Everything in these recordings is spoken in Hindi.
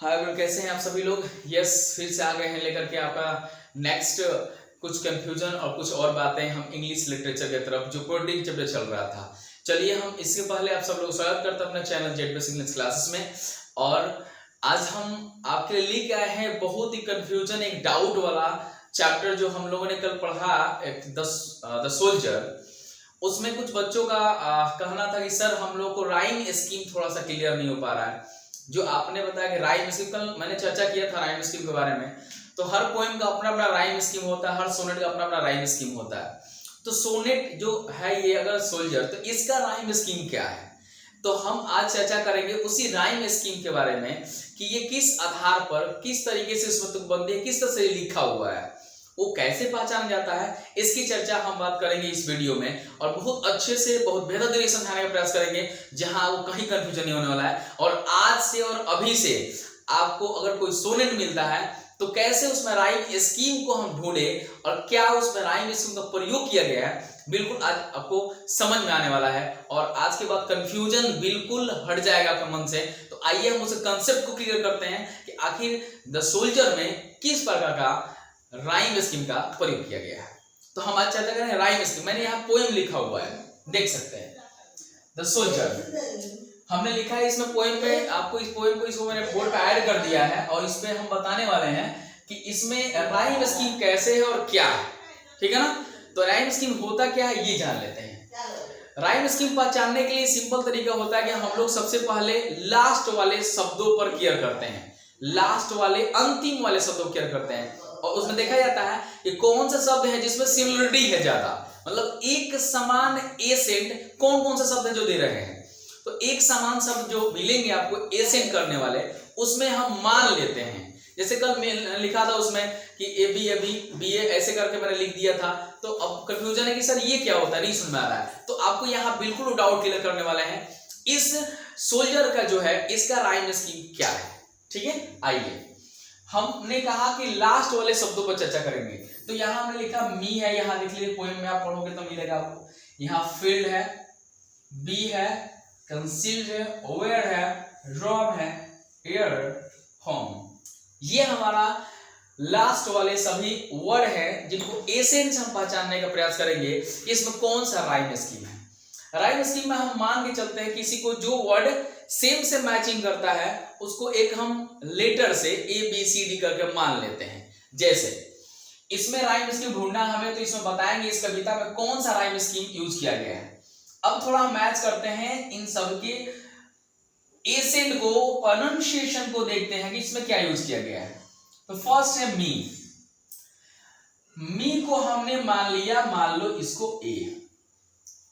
हाय एवरीवन, कैसे हैं आप सभी लोग। यस, फिर से आ गए हैं लेकर के आपका नेक्स्ट कुछ कंफ्यूजन और कुछ और बातें हम इंग्लिश लिटरेचर की तरफ जो कोडिंग चैप्टर चल रहा था। चलिए हम इसके पहले आप सब लोग स्वागत करते हैं अपने channel Z basic English classes में। और आज हम आपके लिए लेके आए हैं बहुत ही कंफ्यूजन, एक डाउट वाला चैप्टर जो हम लोगों ने कल पढ़ा, एक द सोल्जर। उसमें कुछ बच्चों का कहना था कि सर हम लोग को राइम स्कीम थोड़ा सा क्लियर नहीं हो पा रहा है। जो आपने बताया कि राइम स्कीम, कल मैंने चर्चा किया था राइम स्कीम के बारे में। तो हर पोएम का अपना अपना राइम स्कीम होता है, हर सोनेट का अपना अपना राइम स्कीम होता है। तो सोनेट जो है ये अगर सोल्जर, तो इसका राइम स्कीम क्या है, तो हम आज चर्चा करेंगे उसी राइम स्कीम के बारे में कि ये किस आधार पर, किस तरीके से इसमें तुकबंदी है, किस तरह से लिखा हुआ है, वो कैसे पहचान जाता है, इसकी चर्चा हम बात करेंगे इस वीडियो में। और बहुत अच्छे से, बहुत बेहतर तरीके से समझाने का प्रयास करेंगे जहां वो कहीं कंफ्यूजन नहीं होने वाला है। और आज से और अभी से आपको अगर कोई सोनेट मिलता है तो कैसे उसमें राइम स्कीम को हम ढूंढे और क्या उसमें राइम स्कीम का प्रयोग किया गया है, बिल्कुल आज आपको समझ में आने वाला है। और आज के बाद कंफ्यूजन बिल्कुल हट जाएगा आपके मन से। तो आइए हम उस कंसेप्ट को क्लियर करते हैं कि आखिर द सोल्जर में किस प्रकार का राइम स्कीम का प्रयोग किया गया है। तो हम आज चर्चा करें राइम स्कीम। मैंने यहाँ पोएम लिखा हुआ है, देख सकते हैं, द सोल्जर हमने लिखा है इसमें पोएम पे। आपको इस पोएम को इसको मैंने बोर्ड पे ऐड कर दिया है और इस पे हम बताने वाले हैं कि इसमें राइम स्कीम कैसे है और क्या है, ठीक है ना। तो राइम स्कीम होता क्या है ये जान लेते हैं। राइम स्कीम पहचानने के लिए सिंपल तरीका होता है कि हम लोग सबसे पहले लास्ट वाले शब्दों पर केयर करते हैं, लास्ट वाले अंतिम वाले शब्दों पर केयर करते हैं। और उसमें देखा जाता है कि कौन सा शब्द है जिसमें सिमिलरिटी है ज्यादा, मतलब एक समान एसेंट कौन कौन सा शब्द है जो दे रहे हैं। तो एक समान शब्द जो मिलेंगे आपको एसेंट करने वाले, उसमें हम मान लेते हैं। जैसे कल मैं लिखा था उसमें कि ए बी ए ऐसे करके मैंने लिख दिया था। तो अब कंफ्यूजन है कि सर ये क्या होता है, नहीं समझ में आ रहा है। तो आपको यहाँ बिल्कुल डाउट क्लियर करने वाले हैं इस सोल्जर का जो है इसका राइम स्कीम क्या है, ठीक है। आइए, हमने कहा कि लास्ट वाले शब्दों पर चर्चा करेंगे। तो यहाँ हमने लिखा मी है, यहाँ लिख लीजिए, पोएम में आप पढ़ोगे तो मिलेगा आपको। यहाँ फील्ड है, बी है, कंसील्ड है, ओवेयर है, रॉब है, एयर, होम। ये हमारा लास्ट वाले सभी वर्ड है जिनको एसेंस हम पहचानने का प्रयास करेंगे कि इसमें कौन सा राइम स्कीम है। राइम स्कीम में हम मान के चलते हैं किसी को जो वर्ड सेम से मैचिंग करता है उसको एक हम लेटर से ए बी सी डी करके मान लेते हैं। जैसे इसमें राइम स्कीम ढूंढना हमें, तो इसमें बताएंगे इस कविता में कौन सा राइम स्कीम यूज किया गया है। अब थोड़ा मैच करते हैं इन सब के एसेंट को, प्रोनाउंसिएशन को देखते हैं कि इसमें क्या यूज किया गया है। तो फर्स्ट है मी। मी को हमने मान लिया, मान लो इसको ए।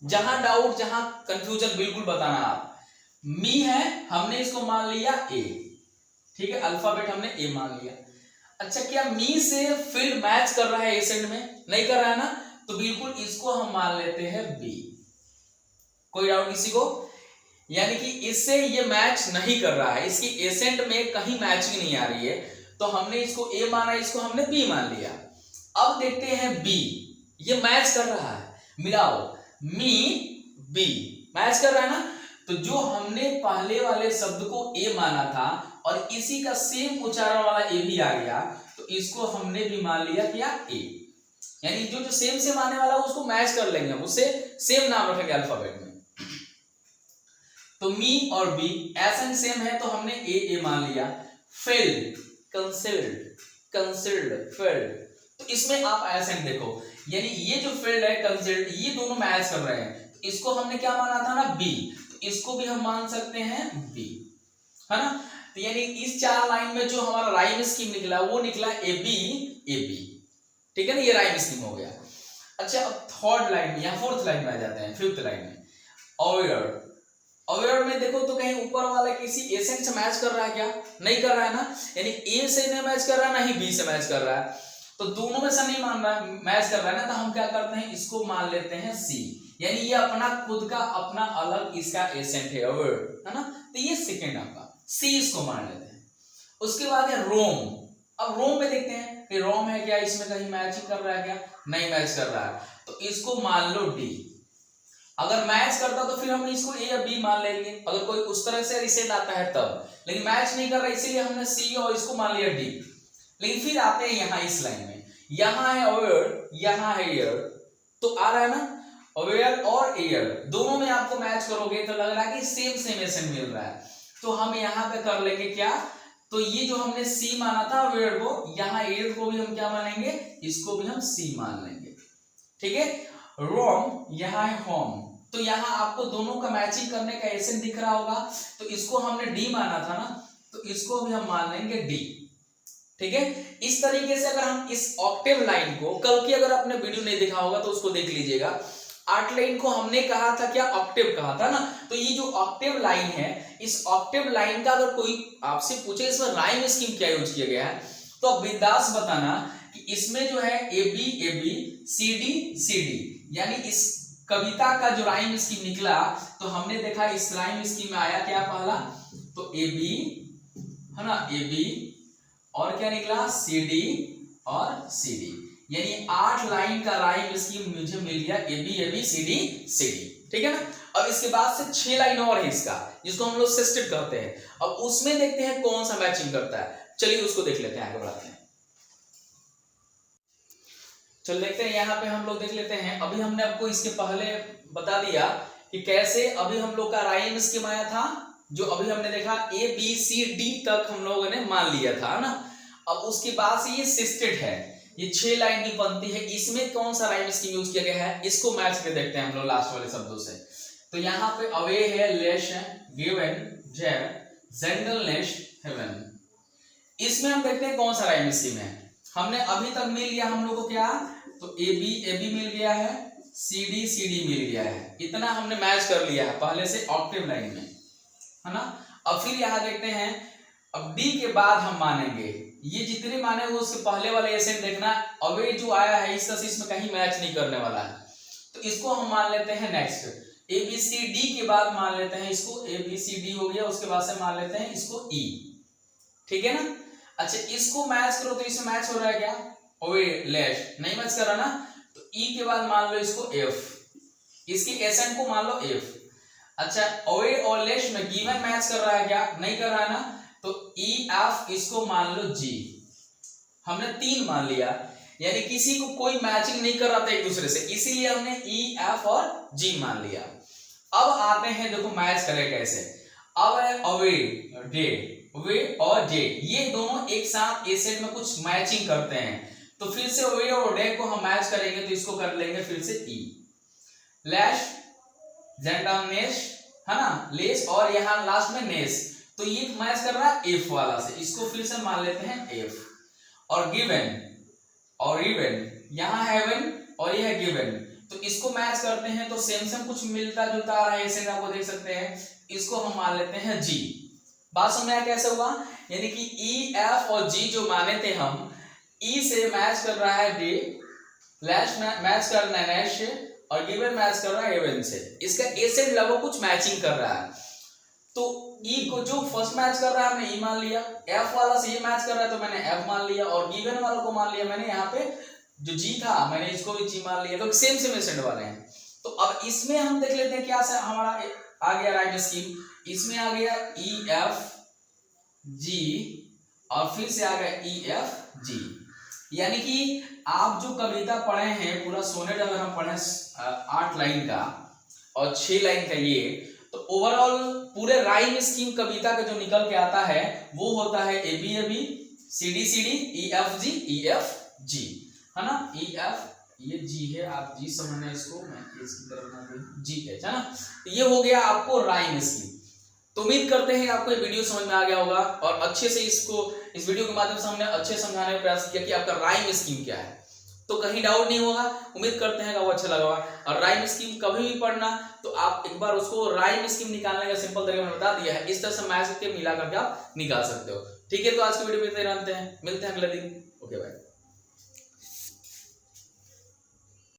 जहां डाउट, जहां कंफ्यूजन बिल्कुल बताना आप। मी है, हमने इसको मान लिया ए, ठीक है, अल्फाबेट हमने ए मान लिया। अच्छा, क्या मी से फील्ड मैच कर रहा है एसेंट में? नहीं कर रहा है ना, तो बिल्कुल इसको हम मान लेते हैं बी। कोई डाउट किसी को? यानी कि इससे ये मैच नहीं कर रहा है, इसकी एसेंट में कहीं मैचिंग नहीं आ रही है। तो हमने इसको ए माना, इसको हमने बी मान लिया। अब देखते हैं बी, ये मैच कर रहा है, मिलाओ, मी बी मैच कर रहा है ना। तो जो हमने पहले वाले शब्द को ए माना था और इसी का सेम उच्चारण वाला ए भी आ गया, तो इसको हमने भी मान लिया क्या, ए। यानी जो सेम से मानने वाला उसको मैच कर लेंगे, हम उससे सेम नाम रखेंगे अल्फाबेट में। तो मी और बी एसेंट सेम है तो हमने ए मान लिया। फेल्ड, कंसिल्ड, कंसिल्ड, फेल्ड, तो इसमें आप एसेंट देखो, यानी ये जो फेल्ड है, कंसिल्ड, ये दोनों मैच कर रहे हैं। तो इसको हमने क्या माना था ना, बी, तो इसको भी हम मान सकते हैं बी, है ना। तो यानी इस चार लाइन में जो हमारा राइम स्कीम निकला वो निकला ए बी, ठीक है ना, ये राइम स्कीम हो गया। अच्छा, अब थर्ड लाइन, या फोर्थ लाइन में आ जाते हैं, फिफ्थ लाइन में। ओवेयर, ओवेयर में देखो तो कहीं ऊपर वाला किसी एसेंट से मैच कर रहा है क्या? नहीं कर रहा है ना, यानी ए से नहीं मैच कर रहा है, ना ही बी से मैच कर रहा है। तो दोनों में से नहीं मान रहा है, मैच कर रहा है ना, तो हम क्या करते हैं, इसको मान लेते हैं सी। यानी ये अपना खुद का अपना अलग इसका एसेंट है, ओवेयर, है ना। तो ये सेकेंड आपका सी, इसको मान लेते हैं। उसके बाद है रोम। अब रोम में देखते हैं कि रोम है क्या, इसमें कहीं मैचिंग कर रहा है क्या? नहीं मैच कर रहा है, तो इसको मान लो डी। अगर मैच करता तो फिर हम इसको ए या बी मान लेंगे, अगर कोई उस तरह से रिसेट आता है तब। लेकिन मैच नहीं कर रहा इसीलिए हमने सी और इसको मान लिया डी। लेकिन फिर आते हैं यहाँ इस लाइन में, यहाँ है अवेयर, यहाँ है एयर, तो आ रहा है ना अवेयर और एयर दोनों में आपको मैच करोगे तो लग रहा है कि सेम सेम एसेंट मिल रहा है। तो हम यहाँ पे कर लेंगे क्या, तो ये जो हमने सी माना था अवेयर को, यहाँ एयर को भी हम क्या मानेंगे, इसको भी हम सी मान लेंगे। ठीक है, रोम यहाँ है होम, तो यहाँ आपको दोनों का मैचिंग करने का एसेंट दिख रहा होगा, तो इसको हमने डी माना था ना, तो इसको भी हम मान लेंगे डी। ठीक है, इस तरीके से अगर हम इस ऑक्टेव लाइन को, कल की अगर आपने वीडियो नहीं देखा होगा तो उसको देख लीजिएगा, 8 लाइन को हमने कहा था क्या, ऑक्टेव कहा था ना। तो ये जो ऑक्टेव लाइन है, इस ऑक्टेव लाइन का अगर कोई आपसे पूछे इसमें राइम स्कीम क्या यूज किया गया है, तो अब बिंदास बताना कि इसमें जो है ए बी सी डी, यानी इस कविता का जो राइम स्कीम निकला, तो हमने देखा इस राइम स्कीम में आया क्या पहला, तो ए बी है ना, ए बी और क्या निकला, सी डी और सी डी, यानी 8 लाइन का राइम स्कीम मुझे मिल गया, ए बी सी डी। ठीक है ना। अब इसके बाद से 6 लाइन और है इसका, जिसको हम लोग सिस्टेम कहते हैं। अब उसमें देखते हैं कौन सा मैचिंग करता है, चलिए उसको देख लेते हैं, आगे बढ़ाते हैं। चल देखते हैं, यहाँ पे हम लोग देख लेते हैं। अभी हमने आपको इसके पहले बता दिया कि कैसे अभी हम लोग का राइम स्कीम आया था, जो अभी हमने देखा ए बी सी डी तक हम लोगों ने मान लिया था ना। अब उसके बाद से ये सिस्टेड है, ये 6 लाइन की बनती है, इसमें कौन सा राइम स्कीम यूज किया गया है, इसको मैच करके देखते हैं हम लोग लास्ट वाले शब्दों से। तो यहाँ पे अवे है, लेश है, गिवन, जेम, जेंडल, नेश, हेवन, इसमें हम देखते हैं कौन सा राइम स्कीम है। हमने अभी तक मिल गया हम लोग को क्या, तो ए बी मिल गया है, सी डी मिल गया है, इतना हमने मैच कर लिया है पहले से ऑक्टेव लाइन में, है ना। अब फिर यहाँ देखते हैं, अब डी के बाद हम मानेंगे, ये जितने माने वो उसके पहले वाले एसेंट देखना, अवे जो आया है इस तरह से इसमें कहीं मैच नहीं करने वाला है, तो इसको हम मान लेते हैं next. A B C D के बाद मान लेते हैं इसको, ए बी सी डी हो गया, उसके बाद से मान लेते हैं इसको ई। ठीक है ना। अच्छा, इसको मैच करो तो इसमें मैच हो रहा है क्या, ओवे लैश नहीं मैच कर रहा ना, तो ई के बाद मान लो इसको एफ, इसके एसेंट को मान लो एफ। अच्छा, ओवे और लैश में गिवन मैच कर रहा है क्या, नहीं कर रहा है ना, तो ई एफ इसको मान लो जी। हमने 3 मान लिया, यानी किसी को कोई मैचिंग नहीं कर रहा था एक दूसरे से, इसीलिए हमने ई एफ और जी मान लिया। अब आते हैं, देखो मैच करें कैसे। अब है अवे डे, वे और डे, ये दोनों एक साथ एसेट में कुछ मैचिंग करते हैं, तो फिर से वे और डे को हम मैच करेंगे, तो इसको कर लेंगे फिर से ई। लैश, जेंडानेश है ना, लेस, और यहाँ लास्ट में नेस, तो ये मैच कर रहा है एफ वाला से, इसको फिर से मान लेते हैं एफ। और गिवन और इवन, यहाँ हेवन और ये है गिवन, तो इसको मैच करते हैं, तो सेम कुछ मिलता जुलता आ रहा है, ऐसे आपको देख सकते हैं, इसको हम मान लेते हैं जी। बात समझ में कैसे हुआ, यानी कि ई एफ और जी जो माने थे हम, ई से मैच कर रहा है डी, लैश मैच कर रहा है नैश से, और गिवन मैच कर रहा है एवन से, इसका ए से लगभग कुछ मैचिंग कर रहा है। तो ई को जो फर्स्ट मैच कर रहा है हमने ई मान लिया, एफ वाला से ये मैच कर रहा है तो मैंने एफ मान लिया, और गिवन वाला को मान लिया मैंने, यहाँ पे जो जी था मैंने इसको भी जी मान लिया, तो सेम सेम एसेंट वाले हैं। तो अब इसमें हम देख लेते हैं क्या से हमारा आ गया राइम स्कीम, इसमें आ गया ई एफ जी और फिर से आ गया ई एफ जी। यानी कि आप जो कविता पढ़े हैं पूरा सोनेट, अगर हम पढ़े 8 लाइन का और 6 लाइन का ये, तो ओवरऑल पूरे राइम स्कीम कविता का जो निकल के आता है वो होता है A B C D E F G, है ना। ई एफ ये जी है, आप जी समझना इसको, मैं इसकी तरफ जी है ना। तो ये हो गया आपको राइम स्कीम। तो उम्मीद करते हैं आपको ये वीडियो समझ में आ गया होगा, और अच्छे से इसको इस वीडियो के माध्यम से हमने अच्छे समझाने का प्रयास किया कि आपका राइम स्कीम क्या है, तो कहीं डाउट नहीं होगा। उम्मीद करते हैं कि वो अच्छा लगा होगा। और राइम स्कीम कभी भी पढ़ना तो आप एक बार उसको राइम स्कीम निकालने का सिंपल तरीका मैंने बता दिया है, इस तरह से मैच करके मिला करके आप निकाल सकते हो। ठीक है, तो आज की वीडियो में इतना ही, मिलते हैं अगले दिन। Okay bye.